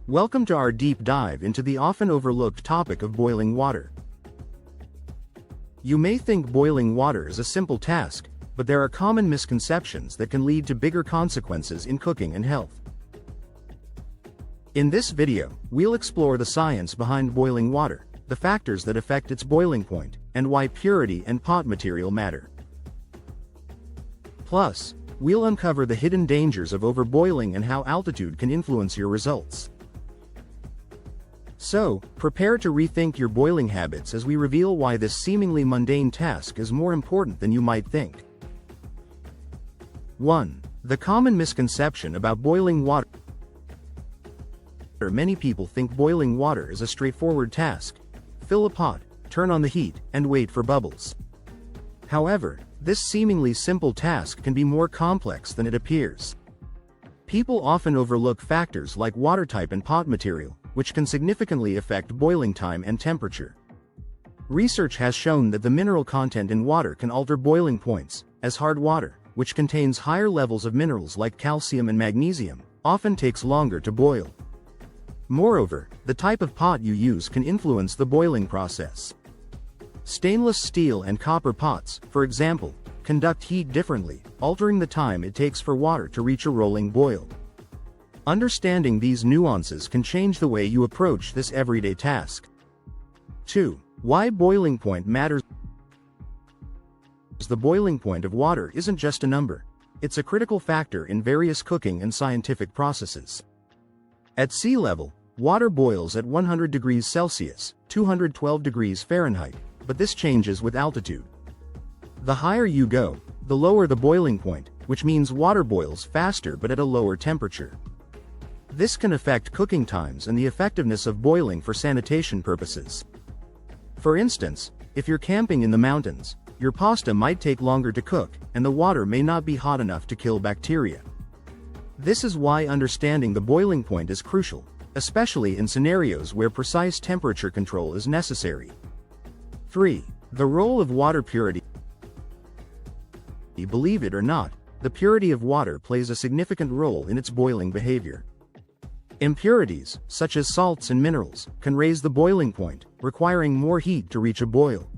Welcome to our deep dive into the often overlooked topic of boiling water. You may think boiling water is a simple task, but there are common misconceptions that can lead to bigger consequences in cooking and health. In this video, we'll explore the science behind boiling water, the factors that affect its boiling point, and why purity and pot material matter. Plus, we'll uncover the hidden dangers of overboiling and how altitude can influence your results. So, prepare to rethink your boiling habits as we reveal why this seemingly mundane task is more important than you might think. 1. The common misconception about boiling water. Many people think boiling water is a straightforward task. Fill a pot, turn on the heat, and wait for bubbles. However, this seemingly simple task can be more complex than it appears. People often overlook factors like water type and pot material, which can significantly affect boiling time and temperature. Research has shown that the mineral content in water can alter boiling points, as hard water, which contains higher levels of minerals like calcium and magnesium, often takes longer to boil. Moreover, the type of pot you use can influence the boiling process. Stainless steel and copper pots, for example, conduct heat differently, altering the time it takes for water to reach a rolling boil. Understanding these nuances can change the way you approach this everyday task. 2. Why boiling point matters. The boiling point of water isn't just a number. It's a critical factor in various cooking and scientific processes. At sea level, water boils at 100 degrees Celsius, 212 degrees Fahrenheit, but this changes with altitude. The higher you go, the lower the boiling point, which means water boils faster but at a lower temperature. This can affect cooking times and the effectiveness of boiling for sanitation purposes. For instance, if you're camping in the mountains, your pasta might take longer to cook, and the water may not be hot enough to kill bacteria. This is why understanding the boiling point is crucial, especially in scenarios where precise temperature control is necessary. 3. The role of water purity. Believe it or not, the purity of water plays a significant role in its boiling behavior. Impurities, such as salts and minerals, can raise the boiling point, requiring more heat to reach a boil.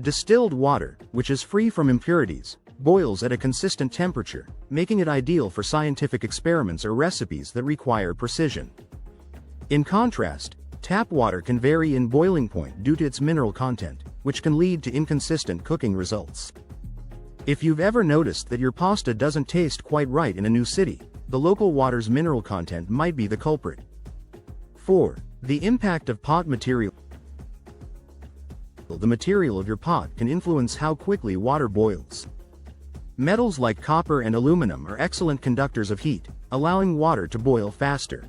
Distilled water, which is free from impurities, boils at a consistent temperature, making it ideal for scientific experiments or recipes that require precision. In contrast, tap water can vary in boiling point due to its mineral content, which can lead to inconsistent cooking results. If you've ever noticed that your pasta doesn't taste quite right in a new city, the local water's mineral content might be the culprit. 4. The impact of pot material. The material of your pot can influence how quickly water boils. Metals like copper and aluminum are excellent conductors of heat, allowing water to boil faster.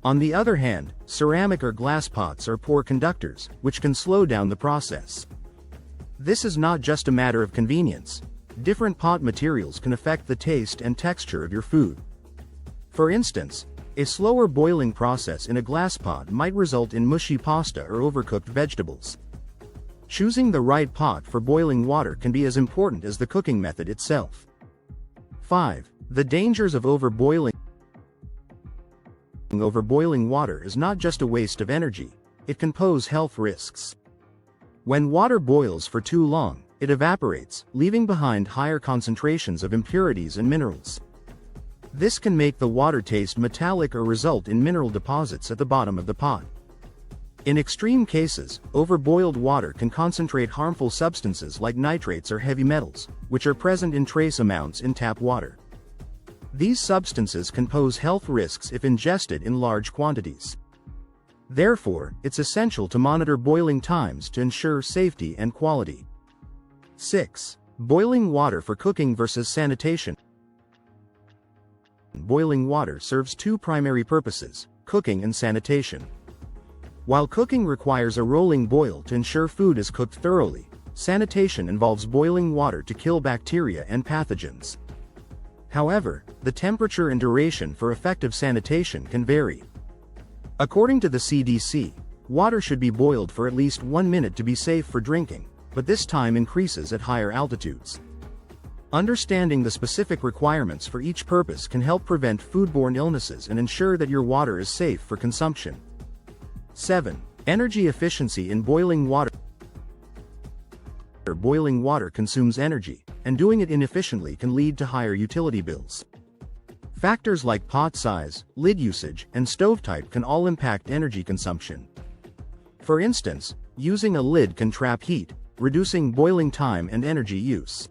On the other hand, ceramic or glass pots are poor conductors, which can slow down the process. This is not just a matter of convenience. Different pot materials can affect the taste and texture of your food. For instance, a slower boiling process in a glass pot might result in mushy pasta or overcooked vegetables. Choosing the right pot for boiling water can be as important as the cooking method itself. 5. The dangers of overboiling. Overboiling water is not just a waste of energy, it can pose health risks. When water boils for too long, it evaporates, leaving behind higher concentrations of impurities and minerals. This can make the water taste metallic or result in mineral deposits at the bottom of the pot. In extreme cases, overboiled water can concentrate harmful substances like nitrates or heavy metals, which are present in trace amounts in tap water. These substances can pose health risks if ingested in large quantities. Therefore, it's essential to monitor boiling times to ensure safety and quality. 6. Boiling water for cooking versus sanitation. Boiling water serves two primary purposes: cooking and sanitation. While cooking requires a rolling boil to ensure food is cooked thoroughly, sanitation involves boiling water to kill bacteria and pathogens. However, the temperature and duration for effective sanitation can vary. According to the CDC, water should be boiled for at least 1 minute to be safe for drinking, but this time increases at higher altitudes. Understanding the specific requirements for each purpose can help prevent foodborne illnesses and ensure that your water is safe for consumption. 7. Energy efficiency in boiling water. Boiling water consumes energy, and doing it inefficiently can lead to higher utility bills. Factors like pot size, lid usage, and stove type can all impact energy consumption. For instance, using a lid can trap heat, reducing boiling time and energy use.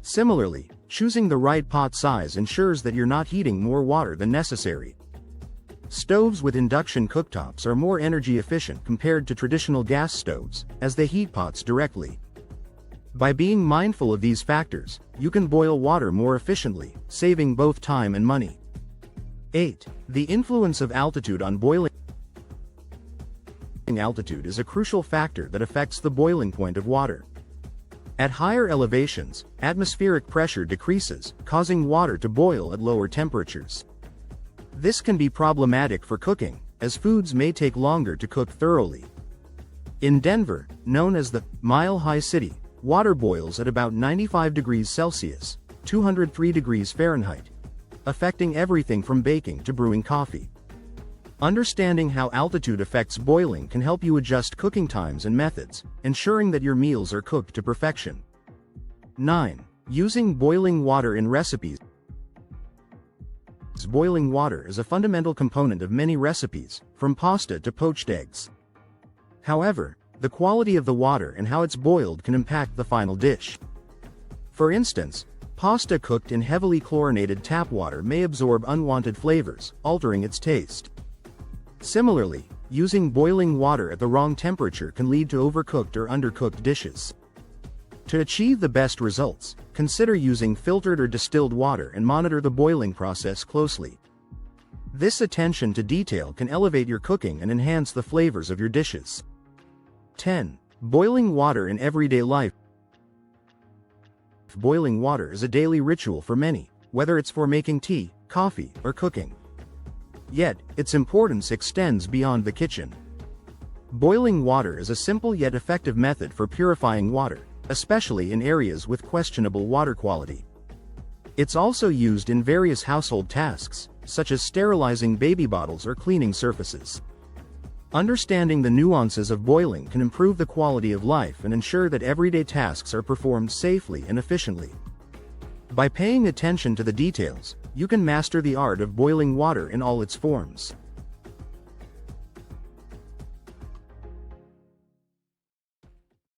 Similarly, choosing the right pot size ensures that you're not heating more water than necessary. Stoves with induction cooktops are more energy efficient compared to traditional gas stoves, as they heat pots directly. By being mindful of these factors, you can boil water more efficiently, saving both time and money. 8. The influence of altitude on boiling. Altitude is a crucial factor that affects the boiling point of water. At higher elevations, atmospheric pressure decreases, causing water to boil at lower temperatures. This can be problematic for cooking, as foods may take longer to cook thoroughly. In Denver, known as the Mile High City, water boils at about 95 degrees Celsius, 203 degrees Fahrenheit, affecting everything from baking to brewing coffee. Understanding how altitude affects boiling can help you adjust cooking times and methods, ensuring that your meals are cooked to perfection. 9. Using boiling water in recipes. Boiling water is a fundamental component of many recipes, from pasta to poached eggs. However, the quality of the water and how it's boiled can impact the final dish. For instance, pasta cooked in heavily chlorinated tap water may absorb unwanted flavors, altering its taste. Similarly, using boiling water at the wrong temperature can lead to overcooked or undercooked dishes. To achieve the best results, consider using filtered or distilled water and monitor the boiling process closely. This attention to detail can elevate your cooking and enhance the flavors of your dishes. 10. Boiling water in everyday life. Boiling water is a daily ritual for many, whether it's for making tea, coffee, or cooking. Yet, its importance extends beyond the kitchen. Boiling water is a simple yet effective method for purifying water, especially in areas with questionable water quality. It's also used in various household tasks, such as sterilizing baby bottles or cleaning surfaces. Understanding the nuances of boiling can improve the quality of life and ensure that everyday tasks are performed safely and efficiently. By paying attention to the details, you can master the art of boiling water in all its forms.